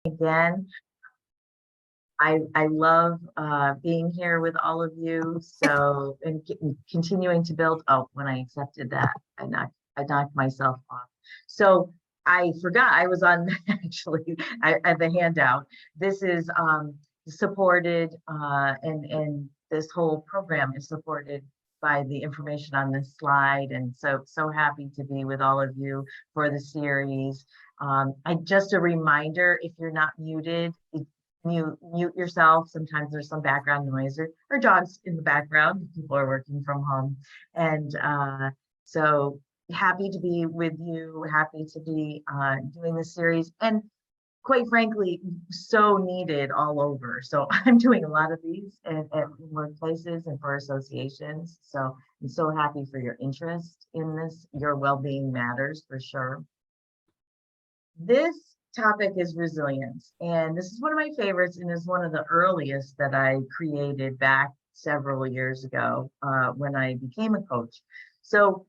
again. I love being here with all of you. So, and continuing to build. Oh, when I accepted that, I knocked myself off. So I forgot I was on actually at the handout. This is supported and this whole program is supported by the information on this slide. And so happy to be with all of you for the series. I just a reminder, if you're not muted, mute yourself. Sometimes there's some background noise or dogs in the background. People are working from home. And so happy to be with you, happy to be doing this series. And quite frankly, so needed all over. So I'm doing a lot of these at workplaces and for associations. So I'm so happy for your interest in this. Your well-being matters for sure. This topic is resilience, and this is one of my favorites and is one of the earliest that I created back several years ago when I became a coach. So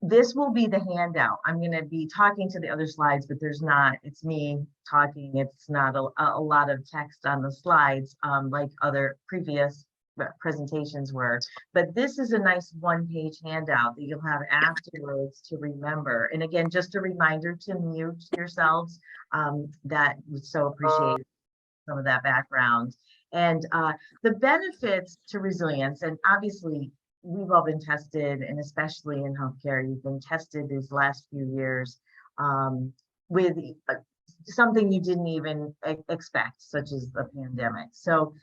this will be the handout. I'm going to be talking to the other slides, but it's me talking. It's not a lot of text on the slides like other previous presentations were. But this is a nice one-page handout that you'll have afterwards to remember. And again, just a reminder to mute yourselves. That would so appreciate some of that background. And the benefits to resilience, and obviously we've all been tested, and especially in healthcare, you've been tested these last few years with something you didn't even expect, such as the pandemic. So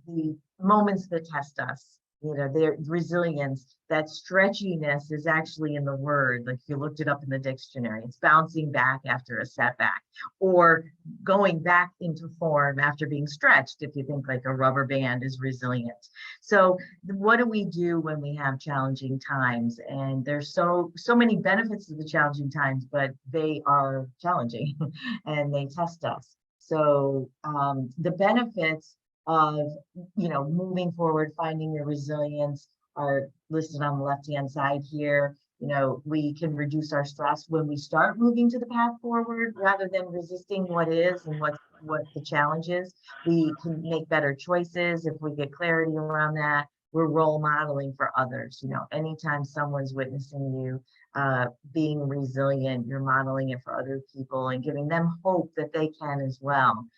the moments that test us, their resilience, that stretchiness is actually in the word. Like if you looked it up in the dictionary, it's bouncing back after a setback or going back into form after being stretched. If you think like a rubber band is resilient. So what do we do when we have challenging times? And there's so many benefits to the challenging times, but they are challenging and they test us. So the benefits of moving forward, finding your resilience are listed on the left-hand side here. We can reduce our stress when we start moving to the path forward rather than resisting what is and what the challenge is. We can make better choices if we get clarity around that. We're role modeling for others. Anytime someone's witnessing you being resilient, you're modeling it for other people and giving them hope that they can as well.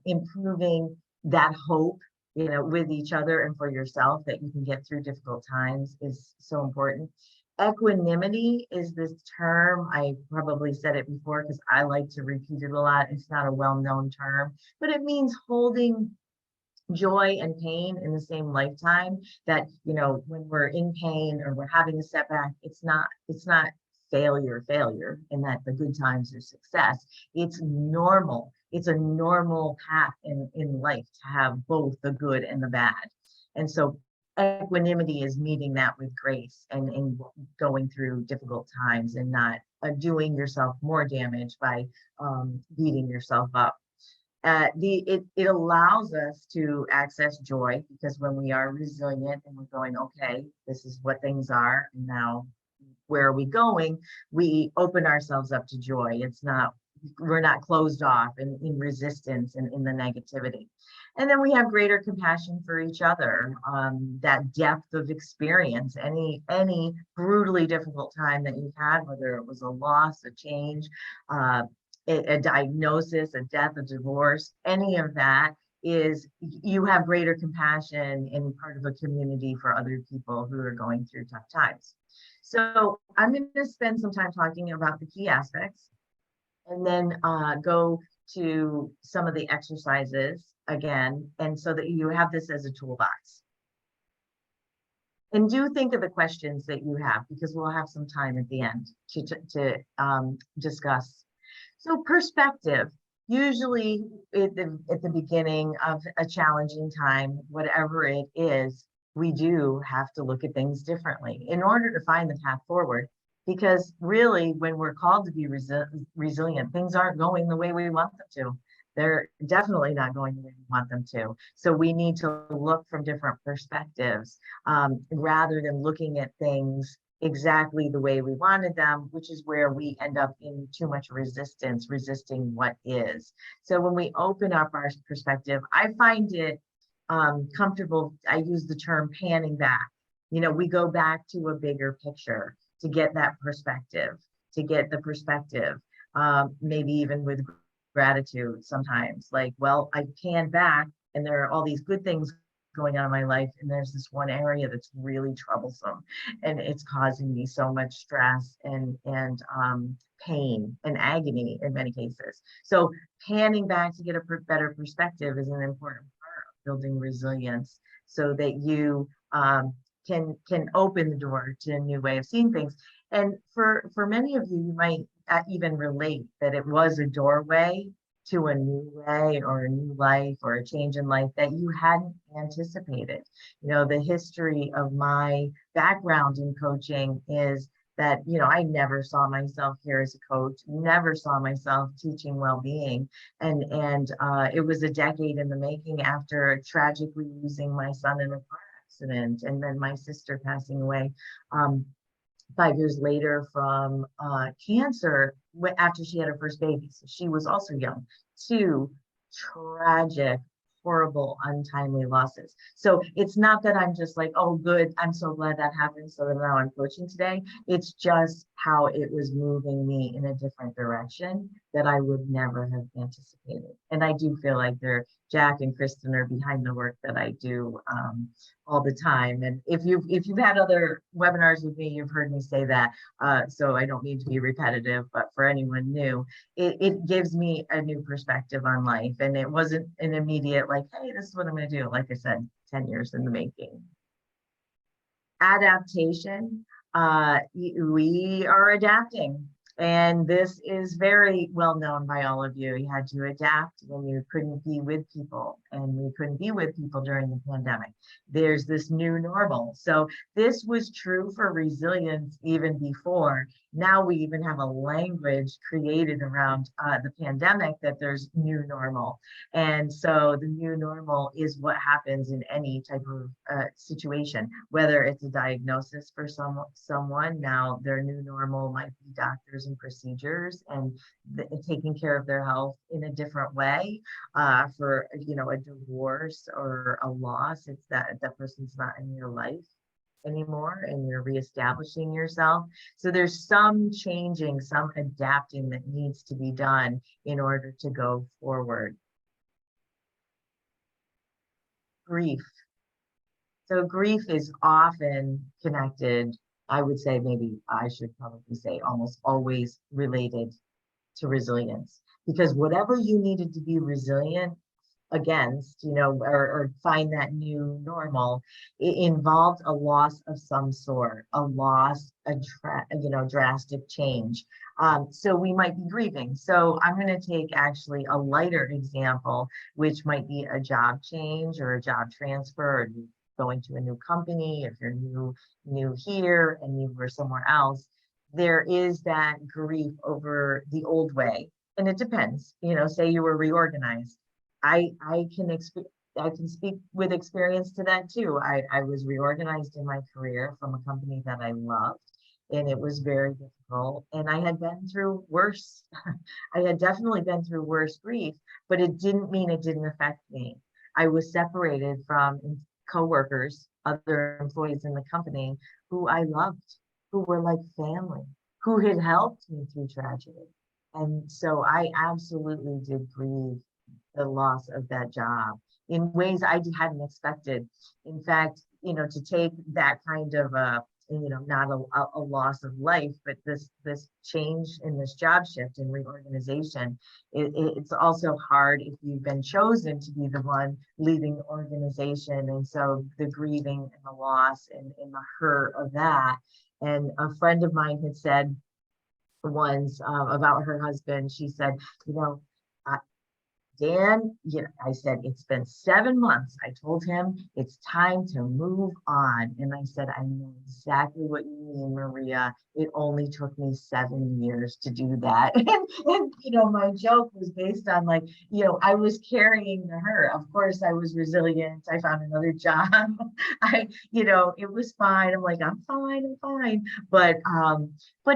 Improving that hope, with each other and for yourself, that you can get through difficult times is so important. Equanimity is this term. I probably said it before because I like to repeat it a lot. It's not a well-known term, but it means holding joy and pain in the same lifetime. That when we're in pain or we're having a setback, it's not failure and that the good times are success. It's normal. It's a normal path in life to have both the good and the bad. And so equanimity is meeting that with grace and going through difficult times and not doing yourself more damage by beating yourself up. It allows us to access joy, because when we are resilient and we're going, okay, this is what things are, and now where are we going? We open ourselves up to joy. We're not closed off in resistance and in the negativity. And then we have greater compassion for each other, that depth of experience, any brutally difficult time that you've had, whether it was a loss, a change, a diagnosis, a death, a divorce, any of that is you have greater compassion and part of a community for other people who are going through tough times. So I'm going to spend some time talking about the key aspects and then go to some of the exercises again, and so that you have this as a toolbox. And do think of the questions that you have, because we'll have some time at the end to discuss. So perspective, usually at the beginning of a challenging time, whatever it is, we do have to look at things differently in order to find the path forward. Because really, when we're called to be resilient, things aren't going the way we want them to. They're definitely not going the way we want them to. So we need to look from different perspectives rather than looking at things exactly the way we wanted them, which is where we end up in too much resistance, resisting what is. So when we open up our perspective, I find it comfortable. I use the term panning back. We go back to a bigger picture to get that perspective, to get the perspective, maybe even with gratitude sometimes. Like, well, I pan back and there are all these good things going on in my life, and there's this one area that's really troublesome, and it's causing me so much stress and pain and agony in many cases. So panning back to get a better perspective is an important part of building resilience, so that you can open the door to a new way of seeing things. And for many of you, you might even relate that it was a doorway to a new way or a new life or a change in life that you hadn't anticipated. The history of my background in coaching is that, I never saw myself here as a coach, never saw myself teaching well-being. And it was a decade in the making after tragically losing my son in a car accident, and then my sister passing away 5 years later from cancer after she had her first baby. So she was also young. Two tragic, horrible, untimely losses. So it's not that I'm just like, oh, good, I'm so glad that happened, so that now I'm coaching today. It's just how it was moving me in a different direction that I would never have anticipated. And I do feel like Jack and Kristen are behind the work that I do all the time. And if you've had other webinars with me, you've heard me say that. So I don't need to be repetitive, but for anyone new, it gives me a new perspective on life. And it wasn't an immediate like, hey, this is what I'm going to do. Like I said, 10 years in the making. Adaptation. We are adapting. And this is very well known by all of you. You had to adapt when you couldn't be with people, and we couldn't be with people during the pandemic. There's this new normal. So this was true for resilience even before. Now we even have a language created around the pandemic that there's new normal. And so the new normal is what happens in any type of situation, whether it's a diagnosis for someone. Now their new normal might be doctors and procedures and taking care of their health in a different way. For a divorce or a loss, it's that person's not in your life anymore and you're reestablishing yourself. So there's some changing, some adapting that needs to be done in order to go forward. Grief. So grief is often connected, I would say, maybe I should probably say almost always related to resilience, because whatever you needed to be resilient against, or find that new normal, it involved a loss of some sort, a loss, drastic change. So we might be grieving. So I'm going to take actually a lighter example, which might be a job change or a job transfer, or going to a new company. If you're new here and you were somewhere else, there is that grief over the old way. And it depends, say you were reorganized. I can speak with experience to that too. I was reorganized in my career from a company that I loved, and it was very difficult. And I had been through worse. I had definitely been through worse grief, but it didn't mean it didn't affect me. I was separated from coworkers, other employees in the company who I loved, who were like family, who had helped me through tragedy. And so I absolutely did grieve the loss of that job in ways I hadn't expected. In fact, to take that kind of not a loss of life, but this change in this job shift and reorganization, it's also hard if you've been chosen to be the one leading the organization. And so the grieving and the loss and the hurt of that. And a friend of mine had said once about her husband, she said, Dan, I said, it's been 7 months. I told him it's time to move on. And I said, I know exactly what you mean, Maria. It only took me 7 years to do that. And my joke was based on like, I was carrying her. Of course, I was resilient. I found another job. It was fine. I'm like, I'm fine, I'm fine. But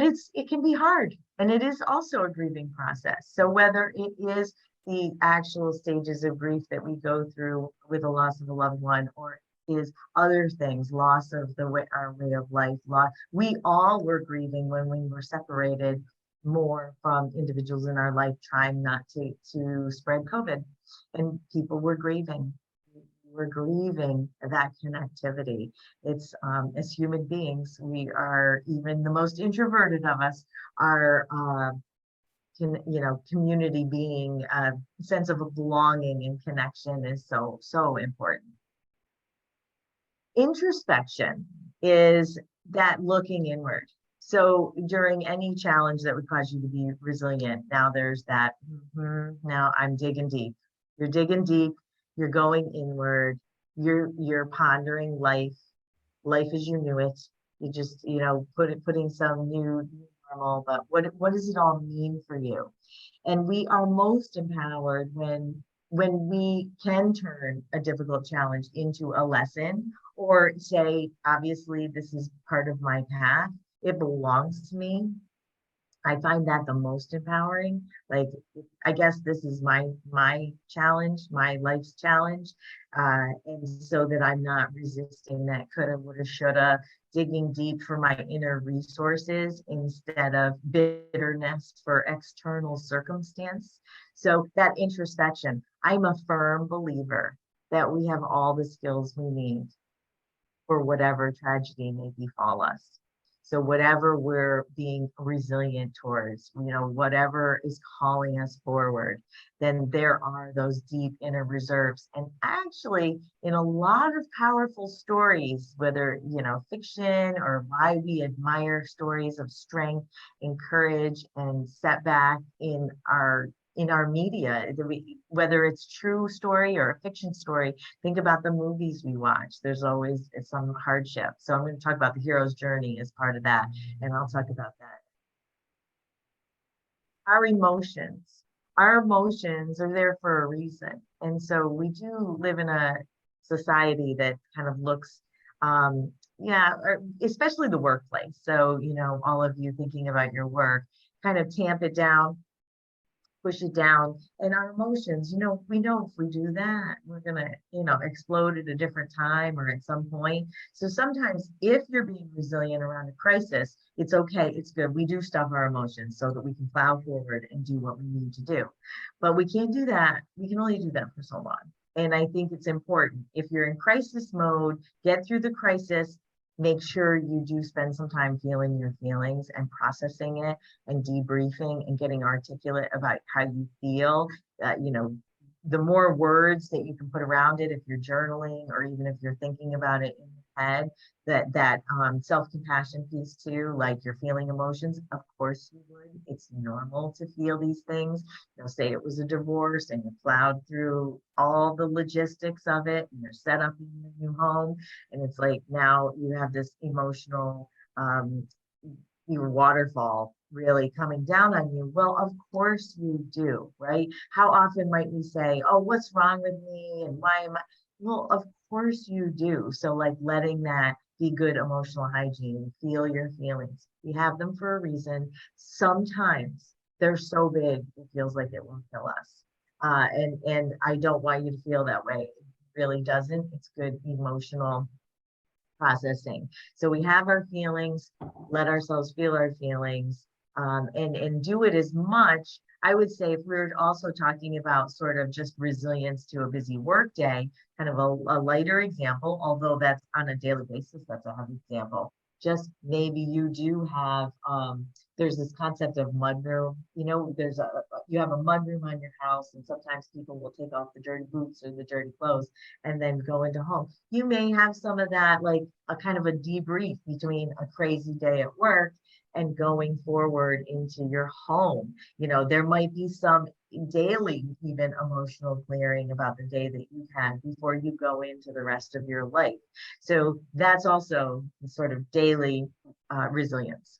it can be hard. And it is also a grieving process. So whether it is the actual stages of grief that we go through with the loss of a loved one, or is other things, loss of our way of life, loss. We all were grieving when we were separated more from individuals in our life, trying not to spread COVID, and people were grieving. We're grieving that connectivity. It's as human beings, we are, even the most introverted of us are community being, a sense of a belonging and connection is so important. Introspection is that looking inward. So during any challenge that would cause you to be resilient, now there's that, now I'm digging deep. You're digging deep, you're going inward, you're pondering life as you knew it. You just, putting some new normal, but what does it all mean for you? And we are most empowered when we can turn a difficult challenge into a lesson, or say, obviously, this is part of my path. It belongs to me. I find that the most empowering. Like, I guess this is my challenge, my life's challenge. And so that I'm not resisting that coulda, woulda, shoulda, digging deep for my inner resources instead of bitterness for external circumstance. So that introspection, I'm a firm believer that we have all the skills we need for whatever tragedy may befall us. So whatever we're being resilient towards, whatever is calling us forward, then there are those deep inner reserves. And actually, in a lot of powerful stories, whether, fiction, or why we admire stories of strength and courage and setback in our media, whether it's true story or a fiction story, think about the movies we watch. There's always some hardship. So I'm going to talk about the hero's journey as part of that, and I'll talk about that. Our emotions are there for a reason. And so we do live in a society that kind of looks, especially the workplace. So, all of you thinking about your work, kind of tamp it down, push it down. And our emotions, we know if we do that, we're gonna, explode at a different time or at some point. So sometimes if you're being resilient around a crisis, it's okay, it's good. We do stuff our emotions so that we can plow forward and do what we need to do. But we can't do that. We can only do that for so long. And I think it's important, if you're in crisis mode, get through the crisis, make sure you do spend some time feeling your feelings and processing it and debriefing and getting articulate about how you feel. The more words that you can put around it, if you're journaling or even if you're thinking about it in your head, that self-compassion piece too, like you're feeling emotions. Of course you would. It's normal to feel these things. Say it was a divorce and you plowed through all the logistics of it and you're set up in your new home, and it's like now you have this emotional your waterfall really coming down on you. Well, of course you do, right? How often might we say, oh, what's wrong with me and why am I? Well, of course you do. So like letting that be good emotional hygiene, feel your feelings. You have them for a reason. Sometimes they're so big, it feels like it will kill us. And I don't want you to feel that way. It really doesn't. It's good emotional processing. So we have our feelings, let ourselves feel our feelings, and do it as much. I would say, if we're also talking about sort of just resilience to a busy work day, kind of a lighter example, although that's on a daily basis, that's a heavy example. Just maybe you do have, there's this concept of mudroom. You have a mudroom on your house, and sometimes people will take off the dirty boots or the dirty clothes and then go into home. You may have some of that, like a kind of a debrief between a crazy day at work and going forward into your home. There might be some daily, even emotional clearing about the day that you've had before you go into the rest of your life. So that's also sort of daily resilience.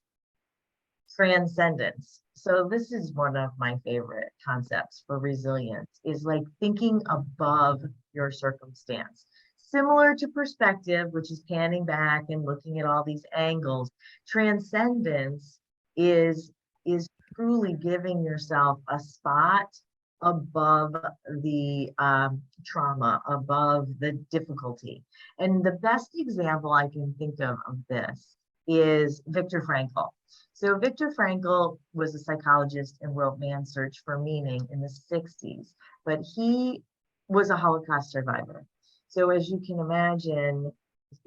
Transcendence. So this is one of my favorite concepts for resilience, is like thinking above your circumstance. Similar to perspective, which is panning back and looking at all these angles, transcendence is is truly giving yourself a spot above the trauma, above the difficulty. And the best example I can think of this is Viktor Frankl. So Viktor Frankl was a psychologist and wrote Man's Search for Meaning in the 60s, but he was a Holocaust survivor. So as you can imagine,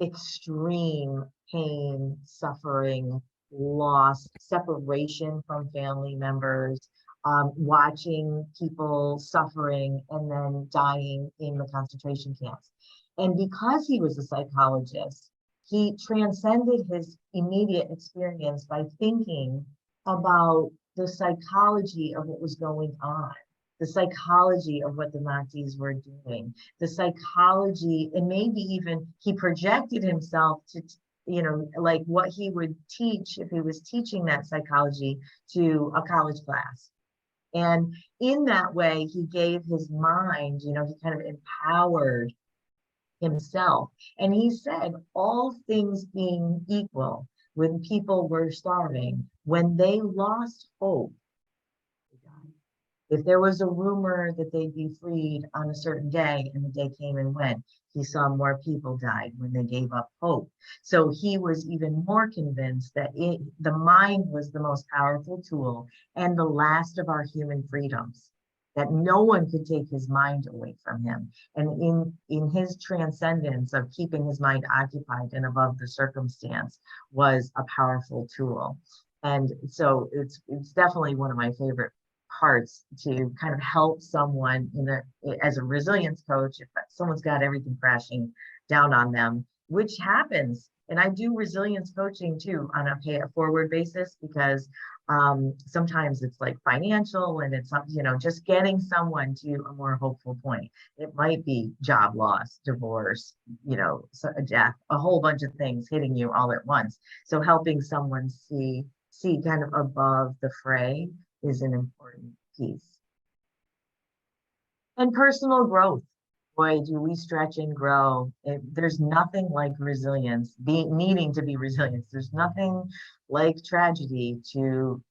extreme pain, suffering, loss, separation from family members, watching people suffering and then dying in the concentration camps. And because he was a psychologist, he transcended his immediate experience by thinking about the psychology of what was going on, the psychology of what the Nazis were doing, the psychology, and maybe even he projected himself to, like what he would teach if he was teaching that psychology to a college class. And in that way, he gave his mind, he kind of empowered himself. And he said, all things being equal, when people were starving, when they lost hope, if there was a rumor that they'd be freed on a certain day and the day came and went, he saw more people died when they gave up hope. So he was even more convinced that the mind was the most powerful tool and the last of our human freedoms, that no one could take his mind away from him. And in his transcendence of keeping his mind occupied and above the circumstance was a powerful tool. And so it's definitely one of my favorite parts to kind of help someone as a resilience coach. If someone's got everything crashing down on them, which happens, and I do resilience coaching too on a pay it forward basis, because sometimes it's like financial and it's just getting someone to a more hopeful point. It might be job loss, divorce, a death, a whole bunch of things hitting you all at once. So helping someone see kind of above the fray is an important piece. And personal growth. Boy, do we stretch and grow. There's nothing like resilience, needing to be resilient. There's nothing like tragedy to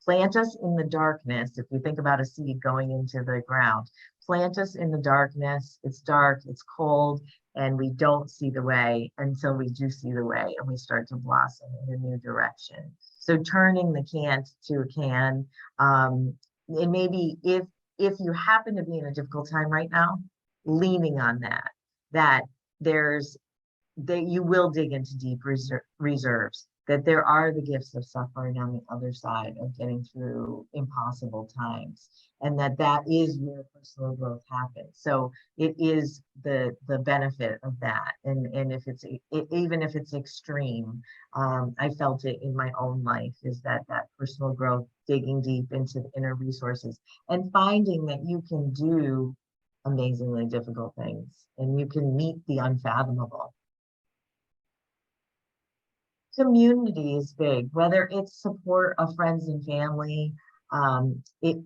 plant us in the darkness. If you think about a seed going into the ground, plant us in the darkness. It's dark, it's cold, and we don't see the way until we do see the way and we start to blossom in a new direction. So turning the can't to a can, and maybe if you happen to be in a difficult time right now, leaning on that you will dig into deep reserves, that there are the gifts of suffering on the other side of getting through impossible times, and that is where personal growth happens. So it is the benefit of that. And if even if it's extreme, I felt it in my own life, is that personal growth, digging deep into the inner resources and finding that you can do amazingly difficult things and you can meet the unfathomable. Community is big, whether it's support of friends and family,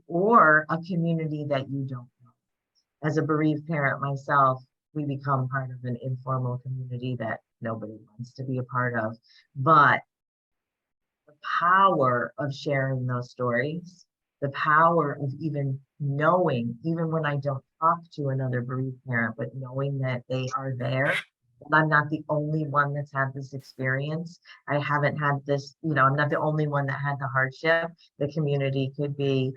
or a community that you don't know. As a bereaved parent myself, we become part of an informal community that nobody wants to be a part of. But the power of sharing those stories, the power of even knowing, even when I don't talk to another bereaved parent, but knowing that they are there, I'm not the only one that's had this experience. I haven't had this, I'm not the only one that had the hardship. The community could be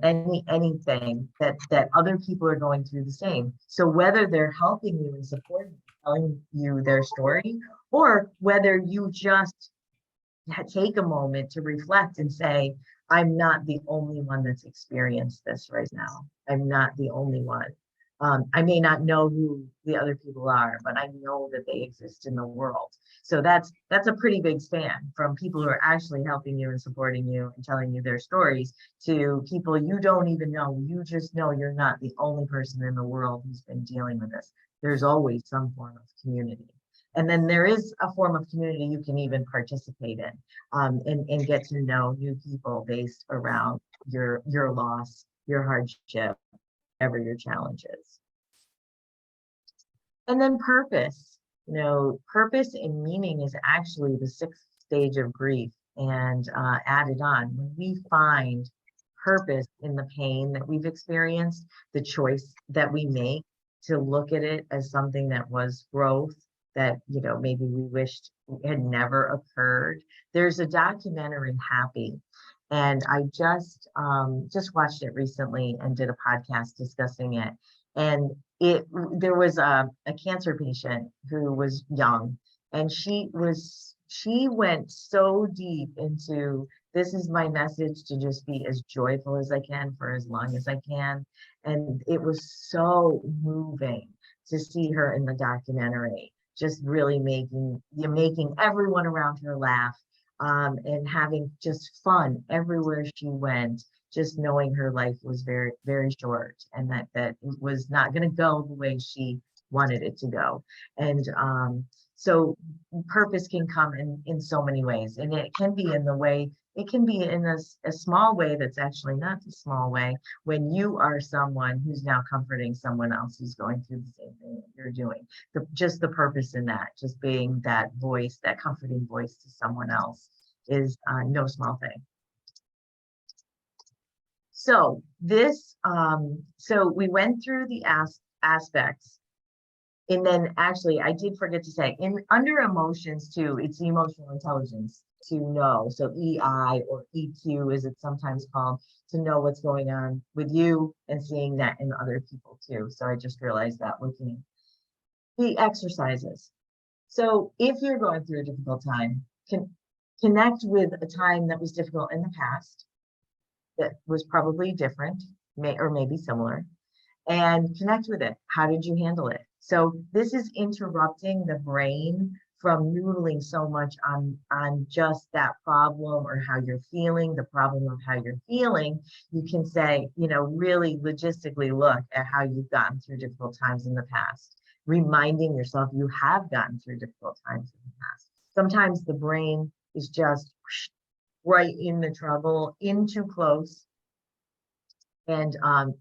anything that other people are going through the same. So whether they're helping you and supporting you, telling you their story, or whether you just take a moment to reflect and say, I'm not the only one that's experienced this right now. I'm not the only one. I may not know who the other people are, but I know that they exist in the world. So that's a pretty big span from people who are actually helping you and supporting you and telling you their stories to people you don't even know. You just know you're not the only person in the world who's been dealing with this. There's always some form of community. And then there is a form of community you can even participate in, and get to know new people based around your loss, your hardship, whatever your challenge is. And then purpose, purpose and meaning is actually the sixth stage of grief and added on. When we find purpose in the pain that we've experienced, the choice that we make to look at it as something that was growth that, maybe we wished had never occurred. There's a documentary, Happy, and I just watched it recently and did a podcast discussing it. And there was a cancer patient who was young, and she went so deep into, this is my message, to just be as joyful as I can for as long as I can. And it was so moving to see her in the documentary, just really making everyone around her laugh, and having just fun everywhere she went, just knowing her life was very, very short, and that it was not going to go the way she wanted it to go. And so purpose can come in so many ways, and it can be in the way, it can be in a small way that's actually not a small way, when you are someone who's now comforting someone else who's going through the same thing that you're doing. Just the purpose in that, just being that voice, that comforting voice to someone else, is no small thing. So so we went through the aspects. And then actually, I did forget to say, under emotions too, it's the emotional intelligence to know. So EI, or EQ as it's sometimes called, to know what's going on with you and seeing that in other people too. So I just realized that looking at the exercises. So if you're going through a difficult time, connect with a time that was difficult in the past that was probably different, or maybe similar, and connect with it. How did you handle it? So this is interrupting the brain from noodling so much on just that problem or how you're feeling, the problem of how you're feeling. You can say, really logistically look at how you've gotten through difficult times in the past, reminding yourself you have gotten through difficult times in the past. Sometimes the brain is just right in the trouble, in too close, and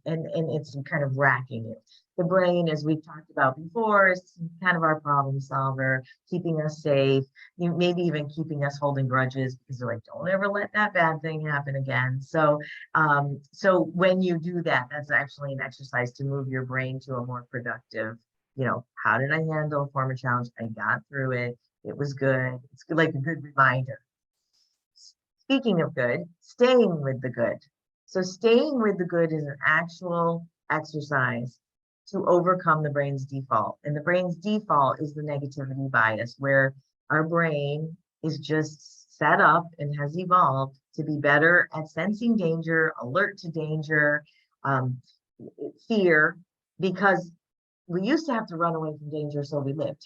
it's kind of racking you. The brain, as we've talked about before, is kind of our problem solver, keeping us safe, maybe even keeping us holding grudges, because they're like, don't ever let that bad thing happen again. So when you do that, that's actually an exercise to move your brain to a more productive, how did I handle a former challenge? I got through it. It was good. It's like a good reminder. Speaking of good, staying with the good. So staying with the good is an actual exercise to overcome the brain's default. And the brain's default is the negativity bias, where our brain is just set up and has evolved to be better at sensing danger, alert to danger, fear, because we used to have to run away from danger, so we lived.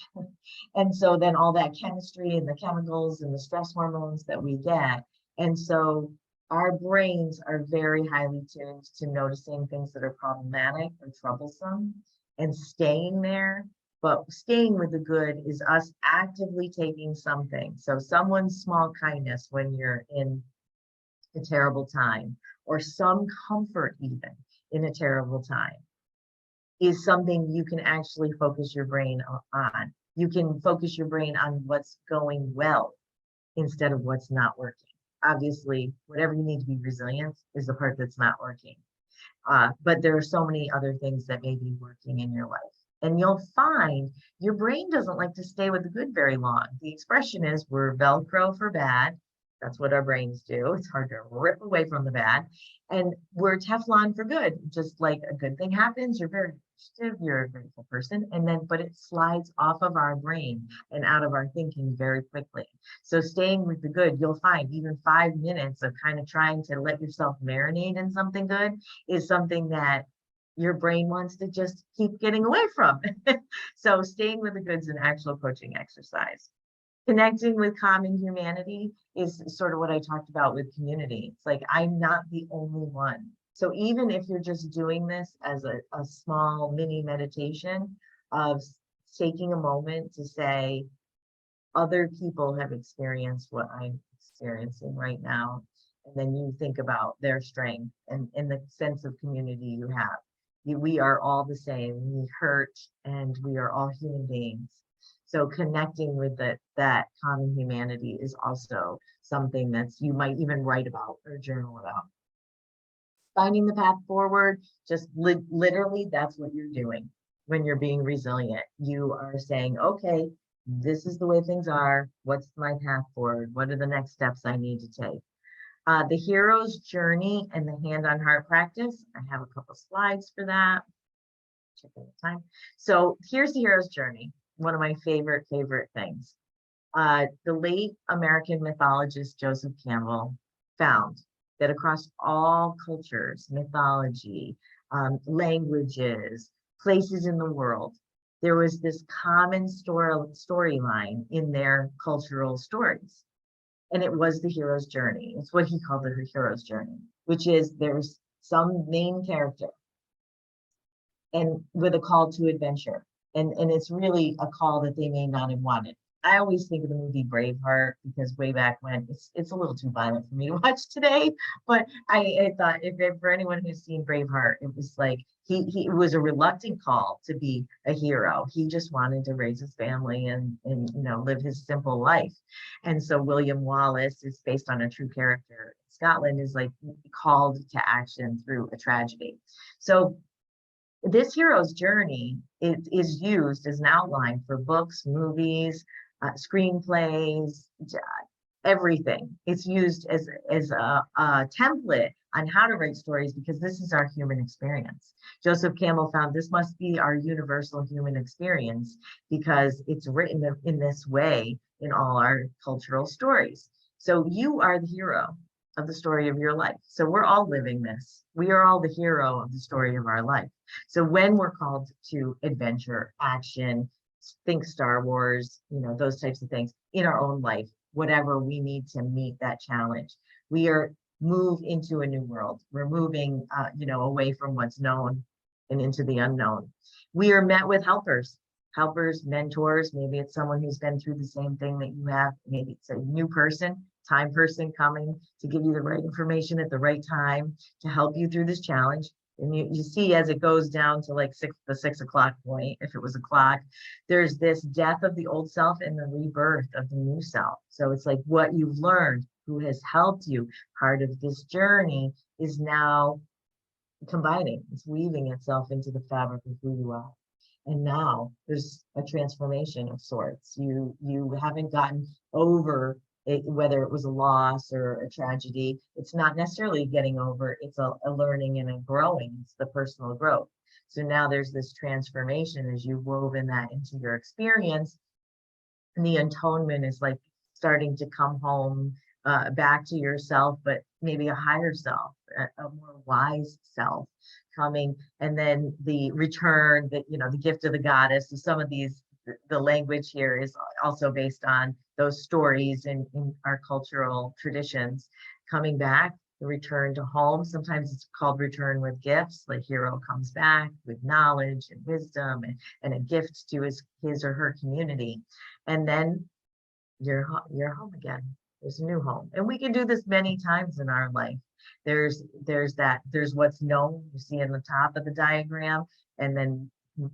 And so then all that chemistry and the chemicals and the stress hormones that we get. And so our brains are very highly tuned to noticing things that are problematic or troublesome and staying there. But staying with the good is us actively taking something. So someone's small kindness when you're in a terrible time, or some comfort even in a terrible time, is something you can actually focus your brain on. You can focus your brain on what's going well instead of what's not working. Obviously, whatever you need to be resilient is the part that's not working. But there are so many other things that may be working in your life. And you'll find your brain doesn't like to stay with the good very long. The expression is, we're Velcro for bad. That's what our brains do. It's hard to rip away from the bad. And we're Teflon for good. Just like a good thing happens, you're very appreciative, you're a grateful person, but it slides off of our brain and out of our thinking very quickly. So staying with the good, you'll find even 5 minutes of kind of trying to let yourself marinate in something good is something that your brain wants to just keep getting away from. So staying with the good's an actual coaching exercise. Connecting with common humanity is sort of what I talked about with community. It's like, I'm not the only one. So even if you're just doing this as a small mini meditation of taking a moment to say, other people have experienced what I'm experiencing right now. And then you think about their strength and the sense of community you have. We are all the same. We hurt and we are all human beings. So connecting with that common humanity is also something that's you might even write about or journal about. Finding the path forward, just literally that's what you're doing when you're being resilient. You are saying, okay, this is the way things are. What's my path forward? What are the next steps I need to take? The hero's journey and the hand on heart practice. I have a couple slides for that. Checking the time. So here's the hero's journey. One of my favorite things. The late American mythologist Joseph Campbell found that across all cultures, mythology, languages, places in the world, there was this common storyline in their cultural stories. And it was the hero's journey. It's what he called the hero's journey, which is there's some main character and with a call to adventure. And it's really a call that they may not have wanted. I always think of the movie Braveheart because way back when it's a little too violent for me to watch today. But I thought if for anyone who's seen Braveheart, it was like he was a reluctant call to be a hero. He just wanted to raise his family and live his simple life. And so William Wallace is based on a true character. Scotland is like called to action through a tragedy. So this hero's journey is used as an outline for books, movies, screenplays, everything. It's used as a template on how to write stories because this is our human experience. Joseph Campbell found this must be our universal human experience because it's written in this way in all our cultural stories. So you are the hero of the story of your life. So we're all living this. We are all the hero of the story of our life. So when we're called to adventure, action, think Star Wars, those types of things in our own life, whatever we need to meet that challenge, we are move into a new world. We're moving, away from what's known and into the unknown. We are met with helpers, mentors. Maybe it's someone who's been through the same thing that you have. Maybe it's a new time person coming to give you the right information at the right time to help you through this challenge. And you see as it goes down to like the 6 o'clock point, if it was a clock, there's this death of the old self and the rebirth of the new self. So it's like what you've learned, who has helped you, part of this journey is now combining, it's weaving itself into the fabric of who you are. And now there's a transformation of sorts. You haven't gotten over it, whether it was a loss or a tragedy. It's not necessarily getting over, it's a learning and a growing. It's the personal growth. So now there's this transformation as you've woven that into your experience. And the atonement is like starting to come home back to yourself, but maybe a higher self, a more wise self coming. And then the return, the gift of the goddess. So some of these, the language here is also based on those stories in our cultural traditions. Coming back, the return to home. Sometimes it's called return with gifts. The hero comes back with knowledge and wisdom and a gift to his or her community. And then you're home again. There's a new home. And we can do this many times in our life. There's what's known, you see in the top of the diagram, and then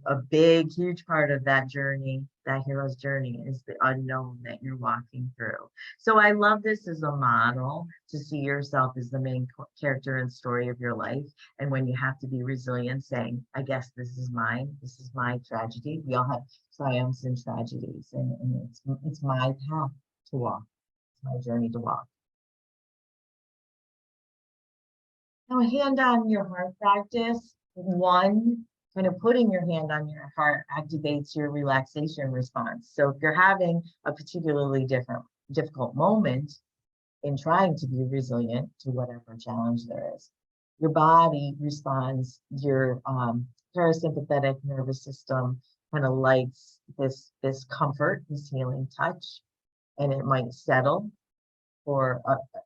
a big, huge part of that journey, that hero's journey, is the unknown that you're walking through. So I love this as a model to see yourself as the main character and story of your life. And when you have to be resilient, saying, I guess this is mine, this is my tragedy. We all have triumphs and tragedies, and it's my path to walk, it's my journey to walk. Now, a hand on your heart practice. One, kind of putting your hand on your heart activates your relaxation response. So if you're having a particularly difficult moment in trying to be resilient to whatever challenge there is, your body responds, your parasympathetic nervous system kind of likes this comfort, this healing touch, and it might settle. Or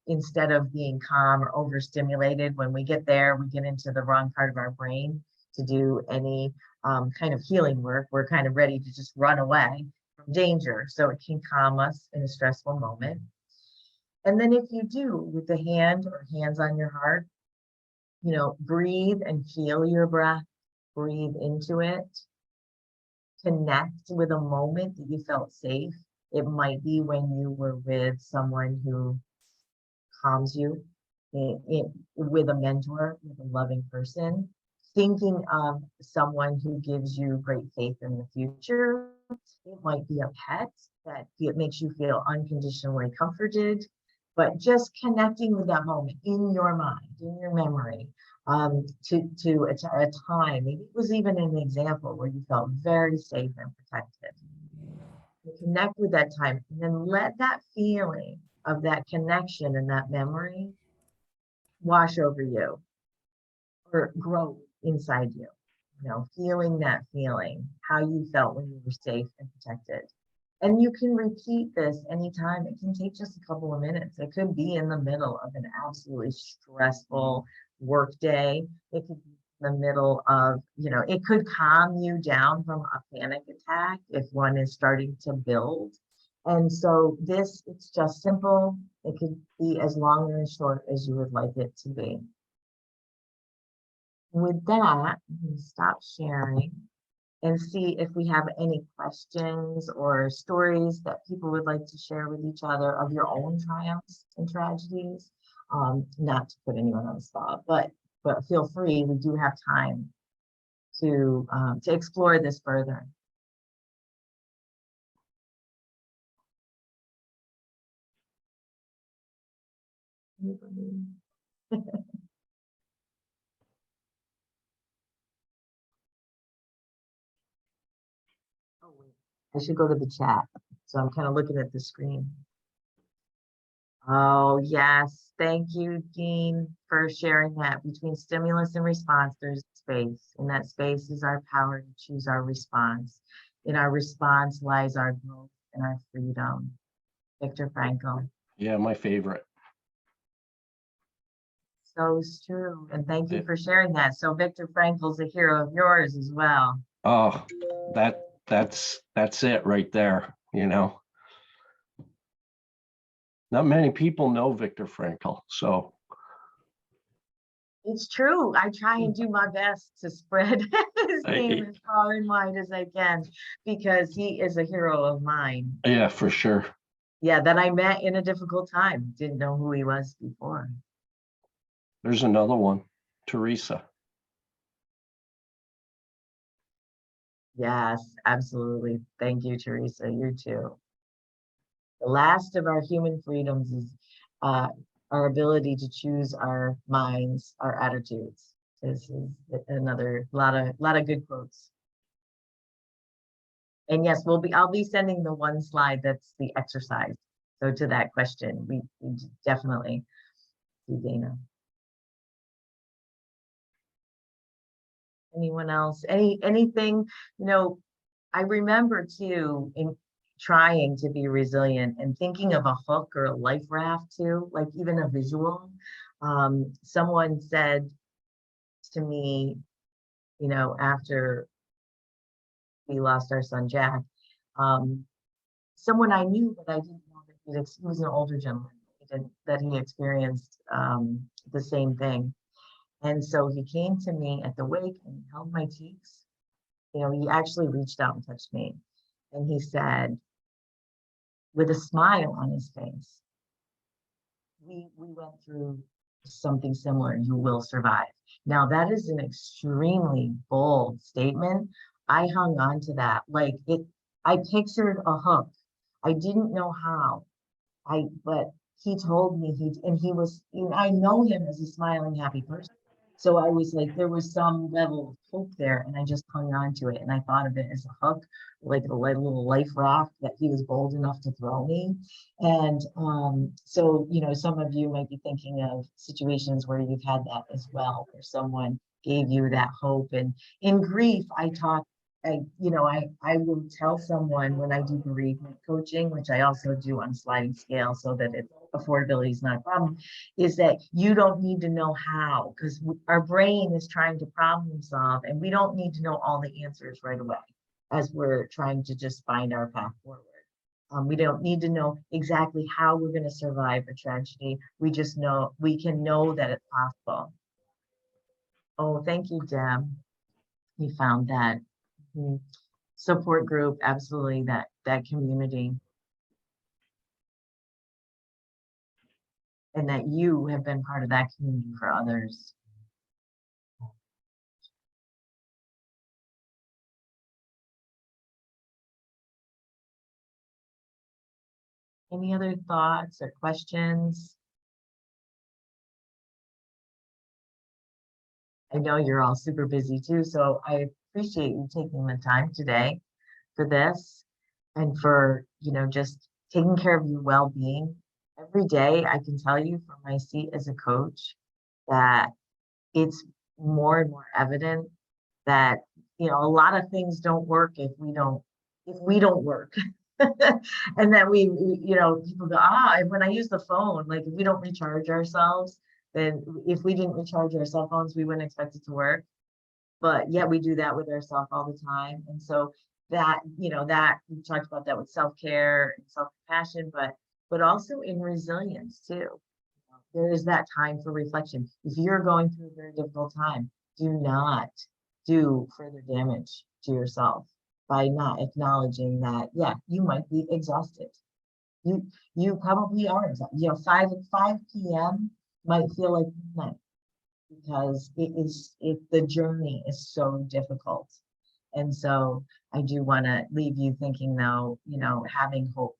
instead of being calm or overstimulated, when we get there, we get into the wrong part of our brain to do any kind of healing work. We're kind of ready to just run away from danger. So it can calm us in a stressful moment. And then if you do, with the hand or hands on your heart, breathe and feel your breath, breathe into it, connect with a moment that you felt safe. It might be when you were with someone who calms you, with a mentor, with a loving person, thinking of someone who gives you great faith in the future. It might be a pet that it makes you feel unconditionally comforted, but just connecting with that moment in your mind, in your memory, to a time. Maybe it was even an example where you felt very safe and protected. Connect with that time, and then let that feeling of that connection and that memory wash over you or grow inside you. Feeling that feeling, how you felt when you were safe and protected. And you can repeat this anytime. It can take just a couple of minutes. It could be in the middle of an absolutely stressful work day. It could be in the middle of, it could calm you down from a panic attack if one is starting to build. And so it's just simple. It could be as long or as short as you would like it to be. With that, I'm going to stop sharing and see if we have any questions or stories that people would like to share with each other of your own triumphs and tragedies. Not to put anyone on the spot, but feel free. We do have time to explore this further. Oh, wait. I should go to the chat. So I'm kind of looking at the screen. Oh, yes. Thank you, Dean, for sharing that. Between stimulus and response, there's space. And that space is our power to choose our response. In our response lies our growth and our freedom. Viktor Frankl. Yeah, my favorite. So true. And thank you for sharing that. So Viktor Frankl's a hero of yours as well. Oh, that's it right there, Not many people know Viktor Frankl, so. It's true. I try and do my best to spread his name as far and wide as I can, because he is a hero of mine. Yeah, for sure. Yeah, that I met in a difficult time. Didn't know who he was before. There's another one, Teresa. Yes, absolutely. Thank you, Teresa. You too. The last of our human freedoms is our ability to choose our minds, our attitudes. This is another lot of good quotes. And yes, I'll be sending the one slide that's the exercise. So to that question, we definitely see Dana. Anyone else? Anything, I remember too, in trying to be resilient and thinking of a hook or a life raft too, like even a visual. Someone said to me, after we lost our son Jack, someone I knew, but I didn't know that he was an older gentleman, that he experienced the same thing. And so he came to me at the wake and held my cheeks. He actually reached out and touched me. And he said, with a smile on his face, we went through something similar. You will survive. Now, that is an extremely bold statement. I hung on to that. Like I pictured a hook. I didn't know how. But he told me I know him as a smiling, happy person. So I was like, there was some level of hope there, and I just hung on to it. And I thought of it as a hook, like a little life raft that he was bold enough to throw me. And so, some of you might be thinking of situations where you've had that as well, where someone gave you that hope. And in grief, I will tell someone when I do bereavement coaching, which I also do on a sliding scale so that affordability is not a problem, is that you don't need to know how, because our brain is trying to problem solve, and we don't need to know all the answers right away as we're trying to just find our path forward. We don't need to know exactly how we're going to survive a tragedy. We just know we can know that it's possible. Oh, thank you, Deb. We found that. Support group, absolutely, that community, and that you have been part of that community for others. Any other thoughts or questions? I know you're all super busy too, so I appreciate you taking the time today for this and for, just taking care of your well-being. Every day, I can tell you from my seat as a coach that it's more and more evident that, a lot of things don't work if we don't work. And that people go, and when I use the phone, like if we don't recharge ourselves, then if we didn't recharge our cell phones, we wouldn't expect it to work. But yet we do that with ourselves all the time. And so that we talked about that with self-care and self-compassion, but also in resilience too. There is that time for reflection. If you're going through a very difficult time, do not do further damage to yourself by not acknowledging that, yeah, you might be exhausted. You probably are. 5 p.m. might feel like midnight because the journey is so difficult. And so I do want to leave you thinking though, having hope.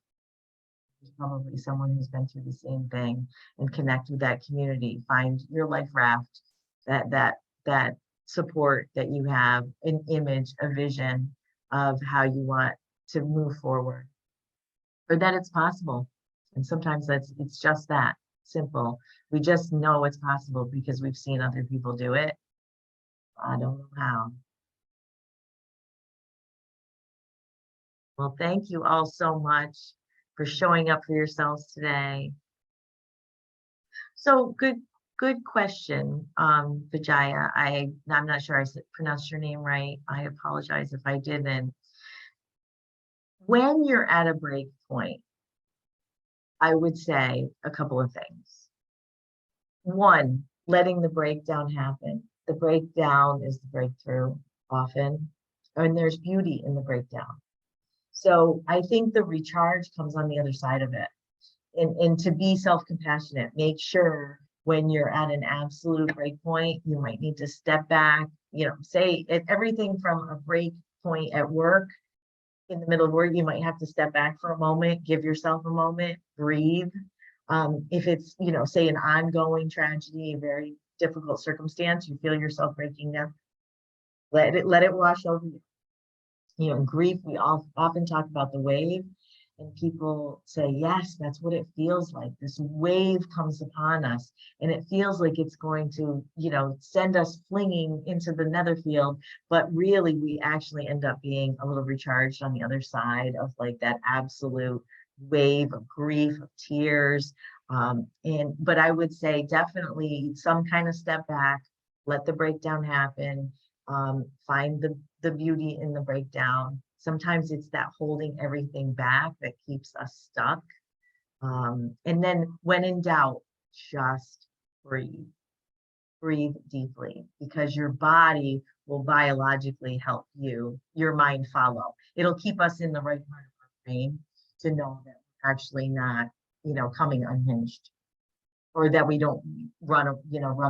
There's probably someone who's been through the same thing, and connect with that community. Find your life raft, that support that you have, an image, a vision of how you want to move forward, or that it's possible. And sometimes it's just that simple. We just know it's possible because we've seen other people do it. I don't know how. Well, thank you all so much for showing up for yourselves today. So good question, Vijaya. I'm not sure I pronounced your name right. I apologize if I didn't. When you're at a break point, I would say a couple of things. One, letting the breakdown happen. The breakdown is the breakthrough often, and there's beauty in the breakdown. So I think the recharge comes on the other side of it. And to be self-compassionate, make sure when you're at an absolute break point, you might need to step back, say everything from a break point at work, in the middle of work, you might have to step back for a moment, give yourself a moment, breathe. If it's, say an ongoing tragedy, a very difficult circumstance, you feel yourself breaking down, let it wash over you. In grief, we often talk about the wave, and people say, yes, that's what it feels like. This wave comes upon us, and it feels like it's going to, send us flinging into the nether field. But really, we actually end up being a little recharged on the other side of like that absolute wave of grief, of tears. But I would say definitely some kind of step back, let the breakdown happen, find the beauty in the breakdown. Sometimes it's that holding everything back that keeps us stuck. And then when in doubt, just breathe. Breathe deeply, because your body will biologically help you, your mind follow. It'll keep us in the right part of our brain to know that we're actually not, coming unhinged, or that we don't run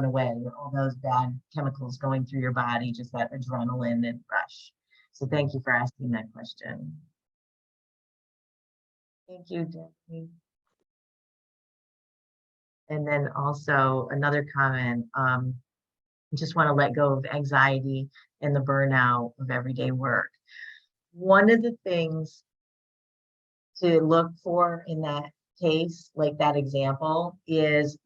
away, all those bad chemicals going through your body, just that adrenaline and rush. So thank you for asking that question. Thank you, Daphne. And then also another comment, just want to let go of anxiety and the burnout of everyday work. One of the things to look for in that case, like that example, is,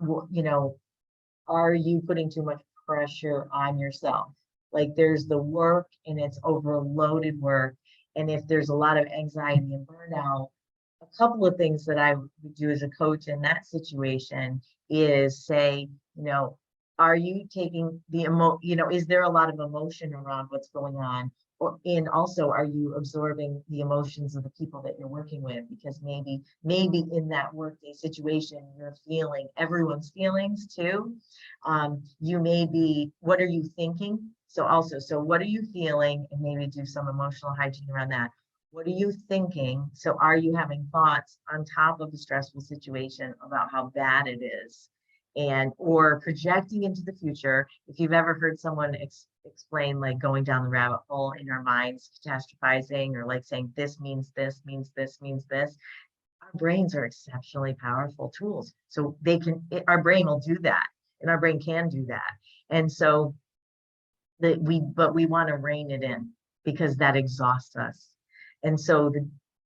are you putting too much pressure on yourself? Like there's the work and it's overloaded work. And if there's a lot of anxiety and burnout, a couple of things that I would do as a coach in that situation is say, are you taking is there a lot of emotion around what's going on? And also, are you absorbing the emotions of the people that you're working with? Because maybe in that workday situation, you're feeling everyone's feelings too. You may be, what are you thinking? So what are you feeling? And maybe do some emotional hygiene around that. What are you thinking? So are you having thoughts on top of the stressful situation about how bad it is? And or projecting into the future. If you've ever heard someone explain like going down the rabbit hole in our minds, catastrophizing, or like saying this means this means this means this, our brains are exceptionally powerful tools. So our brain will do that, and our brain can do that. And so but we want to rein it in because that exhausts us. And so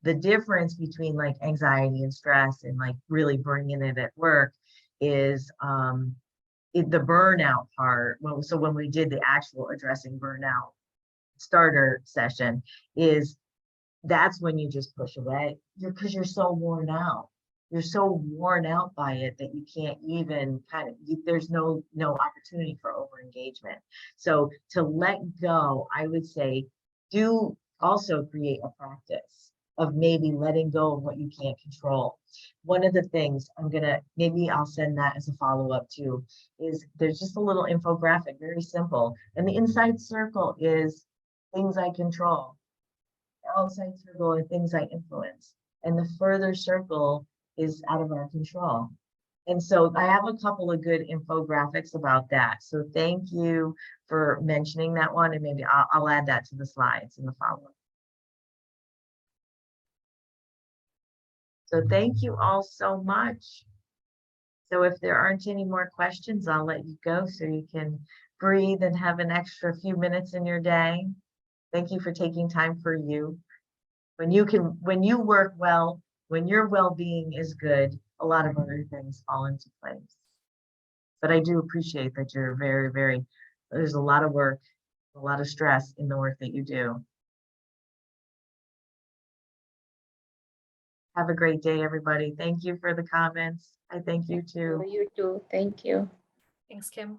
the difference between like anxiety and stress and like really bringing it at work is the burnout part. So when we did the actual addressing burnout starter session, that's when you just push away because you're so worn out. You're so worn out by it that you can't even there's no opportunity for over engagement. So to let go, I would say, do also create a practice of maybe letting go of what you can't control. One of the things maybe I'll send that as a follow-up too, is there's just a little infographic, very simple. And the inside circle is things I control. The outside circle are things I influence. And the further circle is out of our control. And so I have a couple of good infographics about that. So thank you for mentioning that one. And maybe I'll add that to the slides in the follow-up. So thank you all so much. So if there aren't any more questions, I'll let you go so you can breathe and have an extra few minutes in your day. Thank you for taking time for you. When you work well, when your well-being is good, a lot of other things fall into place. But I do appreciate that you're there's a lot of work, a lot of stress in the work that you do. Have a great day, everybody. Thank you for the comments. I thank you too. You too. Thank you. Thanks, Kim.